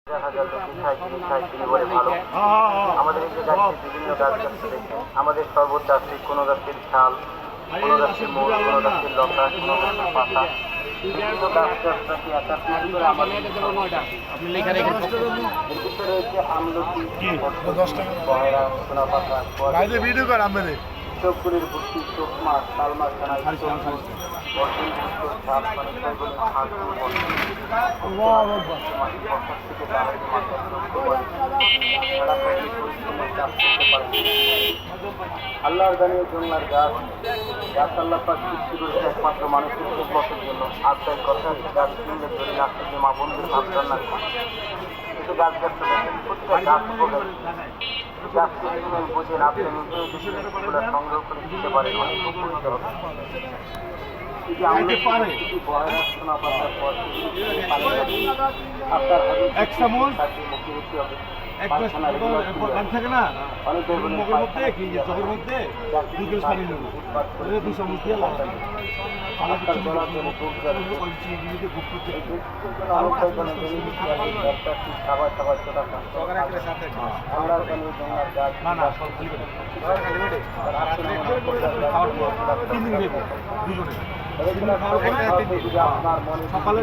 দেখা যাচ্ছে তিনি বলে ভালো। আমাদের এই যে গাছের বিভিন্ন গাছ আমাদের শরবত আছে, কোনো গাছের ছাল, কোনো গাছের মূল, কোনো গাছের লতা, কোনো গাছের পাতা, বিভিন্ন গাছ গাছটাকে একাত্রিত করে আমাদের ভিতরে রয়েছে আমলকি, বয়রা, সোনা পাতা, চোখগুলির ভর্তি চোখ মাছ, তাল মাছ, আল্লাহর গানের জঙ্গলার গাছ গাছ আল্লাহ পাক সৃষ্টি করেছে একমাত্র মানুষের খেদমতের জন্য। আত্মার কথা গাছ কিনলে ধরে না থেকে মা বন্ধুর ভাবনা না, কিন্তু গাছ গাছটা প্রত্যেকটা গাছ বলে গাছকে জীবনের বোঝেন আপনি নিজেও বিষয়গুলো সংগ্রহ করে দিতে পারেন, অনেক উপকৃত হবে। এক চামচ থাকে না মগের মধ্যে কি চকের মধ্যে 2 গ্লাস পানি নেব, 2 চামচ দিয়ে লাগাবো। সকালে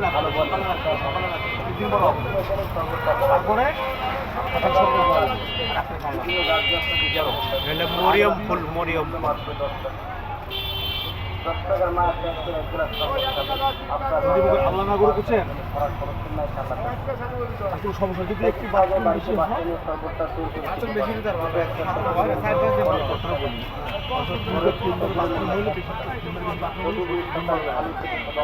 তারপরে মরিয়ম ফুল, মরিয়ম আল্লাহ না করে বুঝছেন সমস্যা যদি একটু বেশি